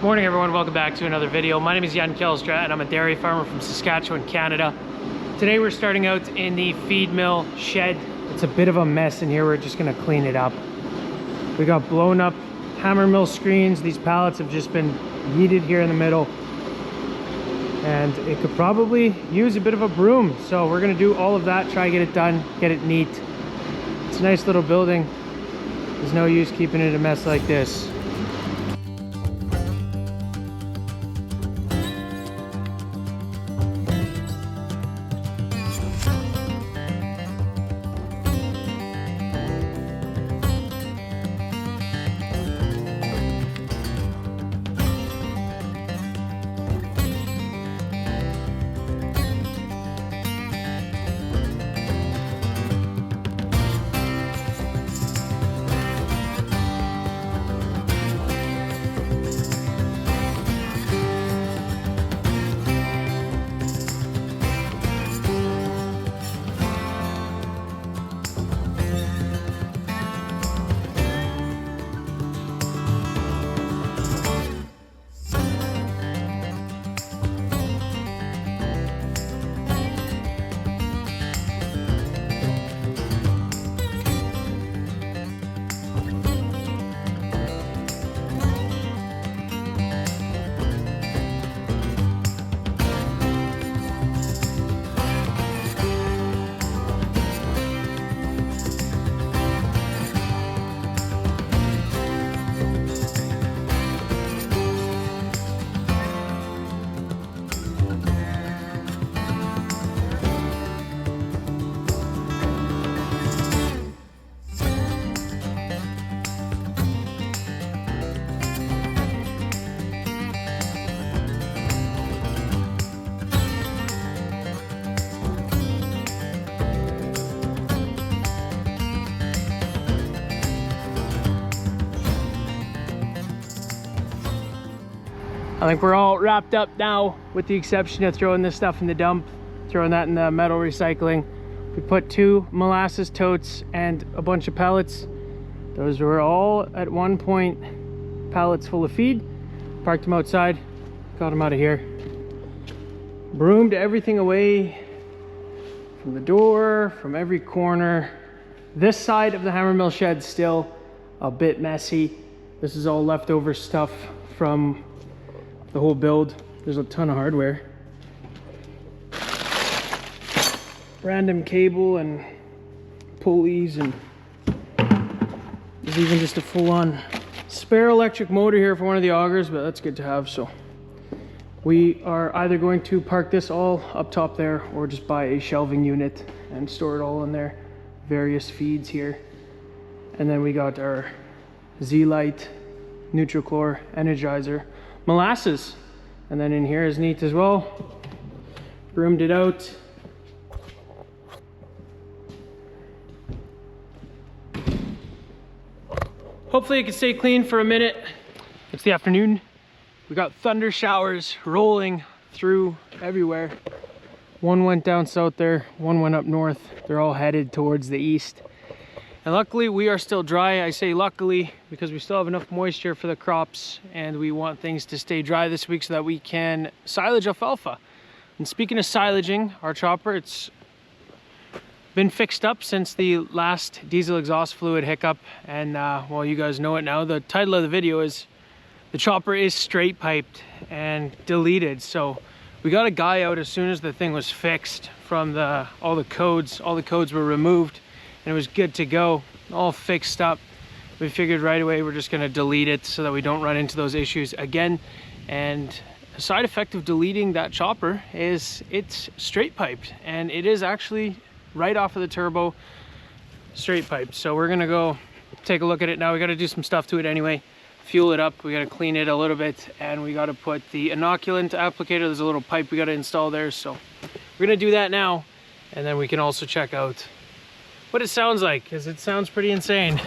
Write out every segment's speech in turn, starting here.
Morning everyone, welcome back to another video. My name is Neline and I'm a dairy farmer from Saskatchewan, Canada. Today we're starting out in the feed mill shed. It's a bit of a mess in here, we're just gonna clean it up. We got blown up hammer mill screens. These pallets have just been yeeted here in the middle. And it could probably use a bit of a broom. So we're gonna do all of that, try to get it done, get it neat. It's a nice little building. There's no use keeping it a mess like this. I think we're all wrapped up now, with the exception of throwing this stuff in the dump, throwing that in the metal recycling. We put 2 molasses totes and a bunch of pallets. Those were all at one point pallets full of feed. Parked them outside, got them out of here. Broomed everything away from the door, from every corner. This side of the hammer mill shed still a bit messy. This is all leftover stuff from the whole build. There's a ton of hardware, random cable and pulleys, and there's even just a full-on spare electric motor here for one of the augers, but that's good to have. So we are either going to park this all up top there or just buy a shelving unit and store it all in there. Various feeds here, and then we got our Z-Lite, NutriChlor, Energizer, molasses, and then in here is neat as well. Broomed it out. Hopefully it can stay clean for a minute. It's the afternoon. We got thunder showers rolling through everywhere. One went down south there, one went up north. They're all headed towards the east. And luckily we are still dry. I say luckily because we still have enough moisture for the crops, and we want things to stay dry this week so that we can silage alfalfa. And speaking of silaging, our chopper, it's been fixed up since the last diesel exhaust fluid hiccup. And well, you guys know it now. The title of the video is the chopper is straight piped and deleted. So we got a guy out as soon as the thing was fixed from all the codes were removed. And it was good to go, all fixed up. We figured right away we're just gonna delete it so that we don't run into those issues again. And a side effect of deleting that chopper is it's straight piped, and it is actually right off of the turbo, straight piped. So we're gonna go take a look at it now. We gotta do some stuff to it anyway, fuel it up, we gotta clean it a little bit, and we gotta put the inoculant applicator, there's a little pipe we gotta install there. So we're gonna do that now, and then we can also check out what it sounds like, because it sounds pretty insane.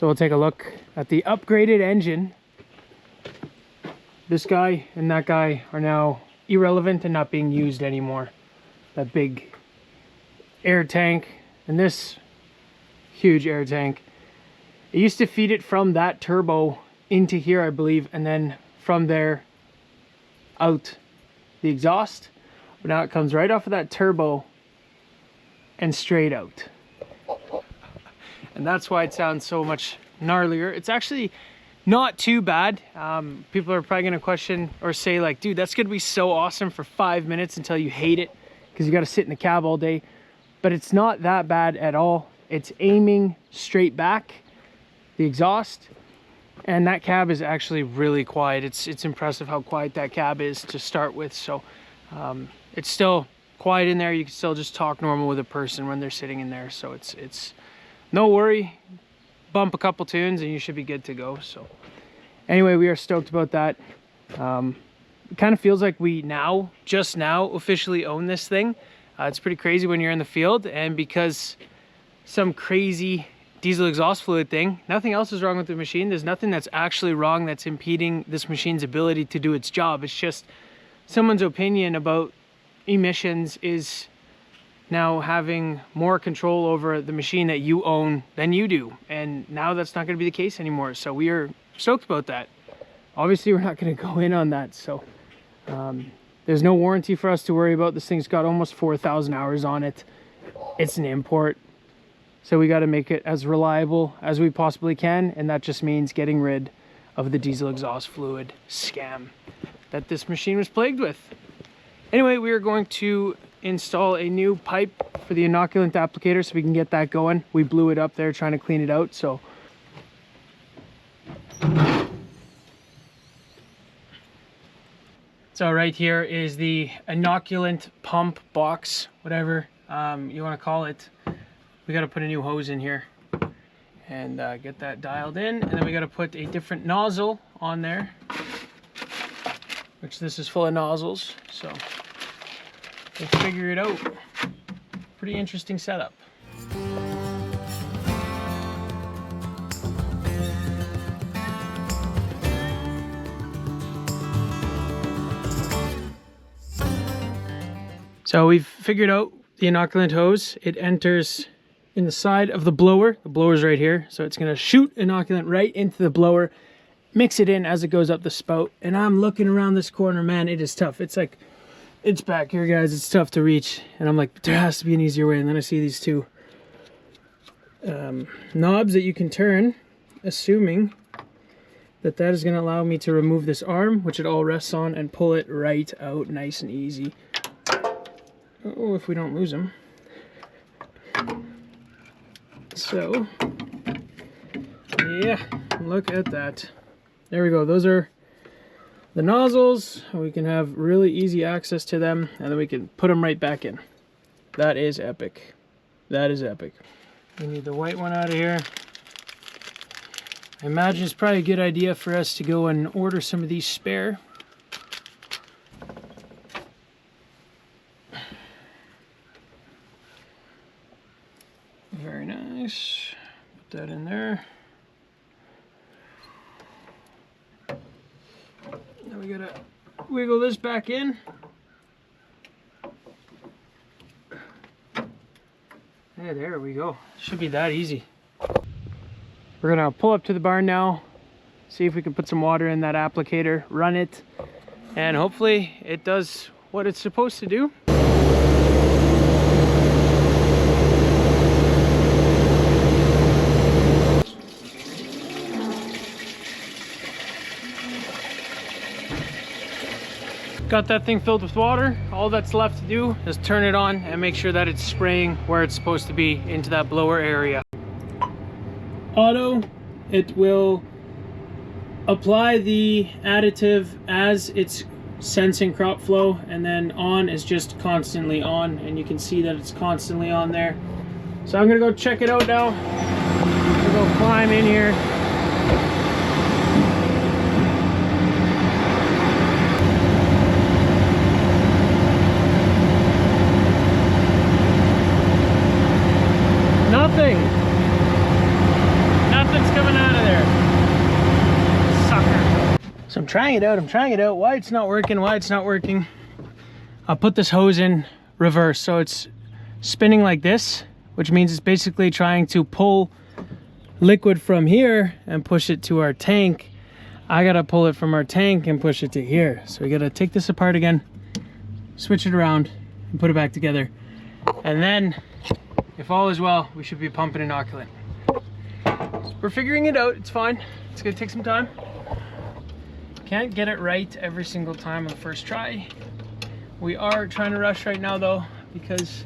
So we'll take a look at the upgraded engine. This guy and that guy are now irrelevant and not being used anymore. That big air tank and this huge air tank. It used to feed it from that turbo into here, I believe, and then from there out the exhaust. But now it comes right off of that turbo and straight out. And that's why it sounds so much gnarlier. It's actually not too bad. People are probably gonna question or say like, dude, that's gonna be so awesome for 5 minutes until you hate it because you gotta sit in the cab all day. But it's not that bad at all. It's aiming straight back, the exhaust, and that cab is actually really quiet. It's impressive how quiet that cab is to start with. So it's still quiet in there. You can still just talk normal with a person when they're sitting in there. So it's no worry. Bump a couple tunes and you should be good to go. So anyway, we are stoked about that. It kind of feels like we just now officially own this thing. It's pretty crazy when you're in the field, and because some crazy diesel exhaust fluid thing, nothing else is wrong with the machine. There's nothing that's actually wrong that's impeding this machine's ability to do its job. It's just someone's opinion about emissions is now having more control over the machine that you own than you do, and now that's not going to be the case anymore. So we are stoked about that. Obviously we're not going to go in on that, so there's no warranty for us to worry about. This thing's got almost 4,000 hours on it. It's an import, so we got to make it as reliable as we possibly can, and that just means getting rid of the diesel exhaust fluid scam that this machine was plagued with. Anyway, we are going to install a new pipe for the inoculant applicator so we can get that going. We blew it up there trying to clean it out, so right here is the inoculant pump box, whatever you want to call it. We got to put a new hose in here and get that dialed in, and then we got to put a different nozzle on there, which this is full of nozzles, so we'll figure it out. Pretty interesting setup. So we've figured out the inoculant hose. It enters in the side of the blower. The blower's right here, so it's gonna shoot inoculant right into the blower, mix it in as it goes up the spout. And I'm looking around this corner, man, it is tough. It's like, it's back here, guys. It's tough to reach. And I'm like, there has to be an easier way. And then I see these two knobs that you can turn, assuming that is gonna allow me to remove this arm, which it all rests on, and pull it right out nice and easy. Oh, if we don't lose him. So, yeah, look at that. There we go. Those are the nozzles. We can have really easy access to them, and then we can put them right back in. That is epic. That is epic. We need the white one out of here. I imagine it's probably a good idea for us to go and order some of these spare. Very nice. Put that in there. Now we gotta wiggle this back in. Yeah, there we go. Should be that easy. We're gonna pull up to the barn now, see if we can put some water in that applicator, run it, and hopefully it does what it's supposed to do. Got that thing filled with water. All that's left to do is turn it on and make sure that it's spraying where it's supposed to be into that blower area. Auto, it will apply the additive as it's sensing crop flow, and then on is just constantly on, and you can see that it's constantly on there. So I'm gonna go check it out now. I'm gonna go climb in here. Nothing's coming out. So I'm trying it out. Why it's not working. I'll put this hose in reverse. So it's spinning like this, which means it's basically trying to pull liquid from here and push it to our tank. I gotta pull it from our tank and push it to here. So we gotta take this apart again, switch it around, and put it back together. And then, if all is well, we should be pumping inoculant. We're figuring it out, it's fine. It's gonna take some time. Can't get it right every single time on the first try. We are trying to rush right now though, because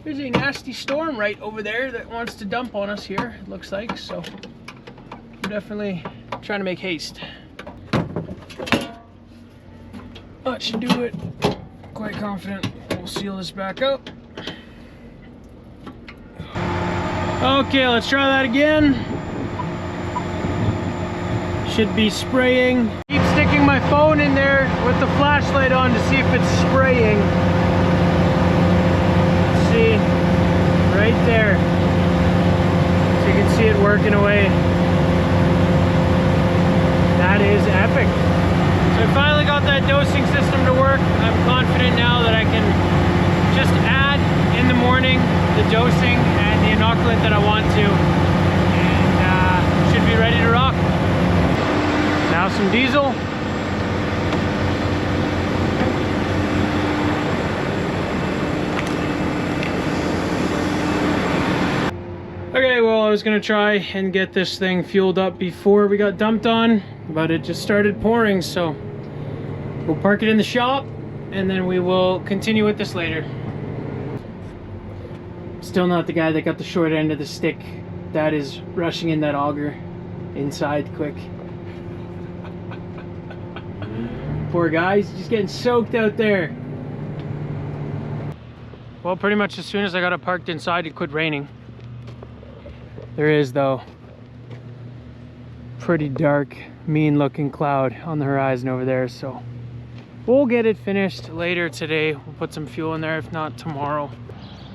there's a nasty storm right over there that wants to dump on us here, it looks like. So we're definitely trying to make haste. That should do it. Quite confident we'll seal this back up. Okay, let's try that again. Should be spraying. Keep sticking my phone in there with the flashlight on to see if it's spraying. Let's see, right there. So you can see it working away. That is epic. So I finally got that dosing system to work. I'm confident now that I can just add in the morning the dosing and the inoculant that I want to, and should be ready to rock. Now some diesel. Okay, well, I was gonna try and get this thing fueled up before we got dumped on, but it just started pouring, so we'll park it in the shop and then we will continue with this later. Still not the guy that got the short end of the stick. That is rushing in that auger inside quick. Poor guy's just getting soaked out there. Well, pretty much as soon as I got it parked inside, it quit raining. There is, though, pretty dark, mean looking cloud on the horizon over there, so we'll get it finished later today. We'll put some fuel in there, if not tomorrow.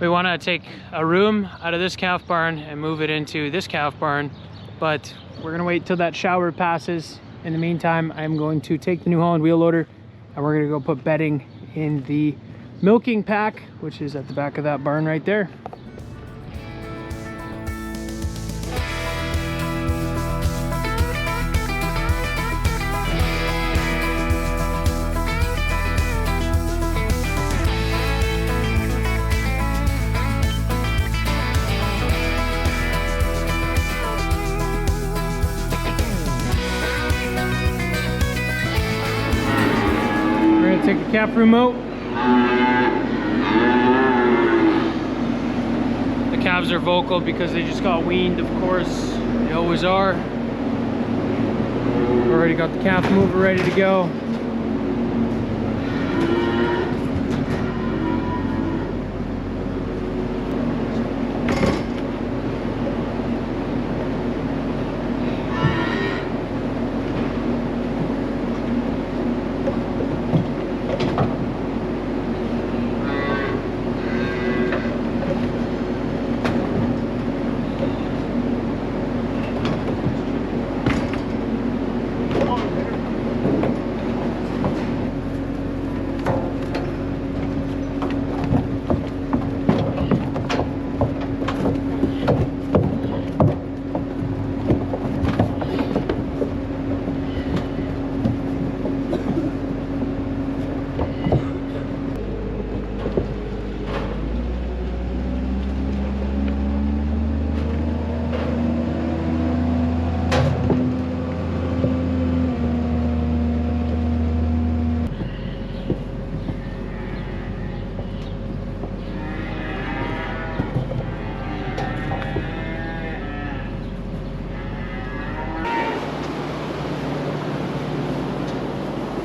We want to take a room out of this calf barn and move it into this calf barn, but we're gonna wait till that shower passes. In the meantime, I'm going to take the New Holland wheel loader and we're gonna go put bedding in the milking pack, which is at the back of that barn right there. Take the calf room out. The calves are vocal because they just got weaned, of course. They always are. Already got the calf mover ready to go.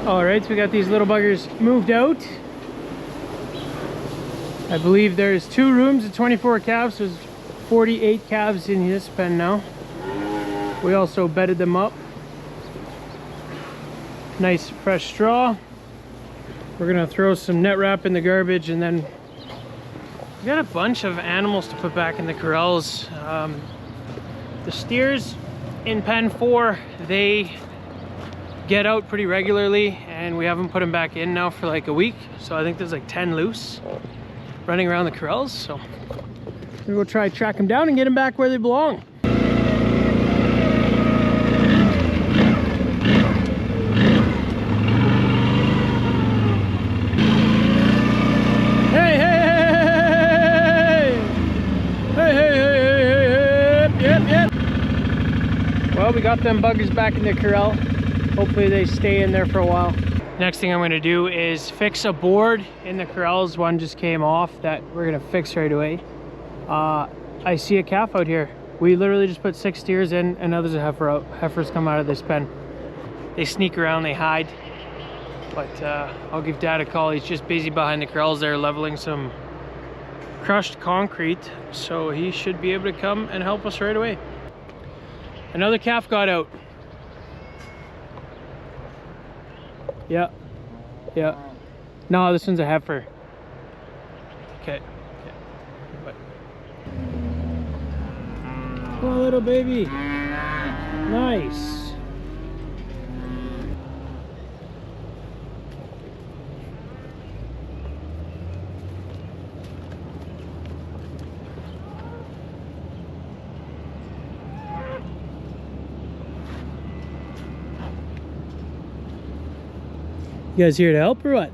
All right, so we got these little buggers moved out. I believe there's 2 rooms of 24 calves. There's 48 calves in this pen now. We also bedded them up. Nice fresh straw. We're gonna throw some net wrap in the garbage, and then we got a bunch of animals to put back in the corrals. The steers in pen 4, they get out pretty regularly, and we haven't put them back in now for like a week. So I think there's like 10 loose running around the corrals. So we'll try track them down and get them back where they belong. Well, we got them buggers back in the corral. Hopefully they stay in there for a while. Next thing I'm going to do is fix a board in the corrals. One just came off that we're going to fix right away. I see a calf out here. We literally just put 6 steers in, and others heifers come out of this pen. They sneak around, they hide. But I'll give Dad a call. He's just busy behind the corrals there leveling some crushed concrete. So he should be able to come and help us right away. Another calf got out. Yeah. No, this one's a heifer. Okay. Bye. Oh, little baby. Nice. You guys here to help or what?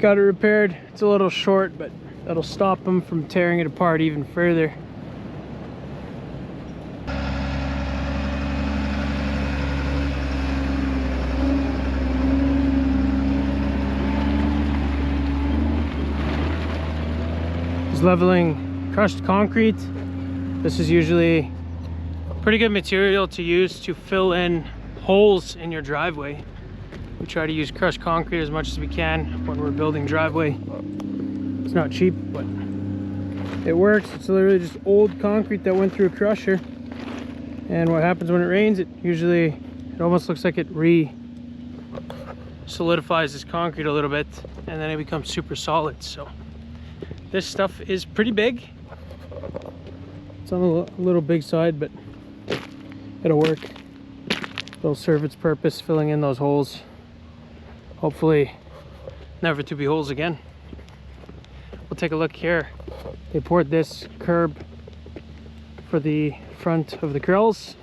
Got it repaired. It's a little short, but that'll stop them from tearing it apart even further. Leveling crushed concrete. This is usually pretty good material to use to fill in holes in your driveway. We try to use crushed concrete as much as we can when we're building driveway. It's not cheap, but it works. It's literally just old concrete that went through a crusher, and what happens when it rains, it almost looks like it solidifies this concrete a little bit, and then it becomes super solid. So this stuff is pretty big. It's on a little big side, but it'll work. It'll serve its purpose, filling in those holes. Hopefully never to be holes again. We'll take a look here. They poured this curb for the front of the corrals.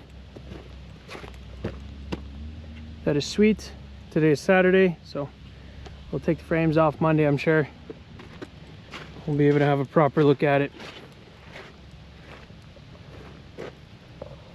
That is sweet. Today is Saturday, so we'll take the frames off Monday, I'm sure. We'll be able to have a proper look at it.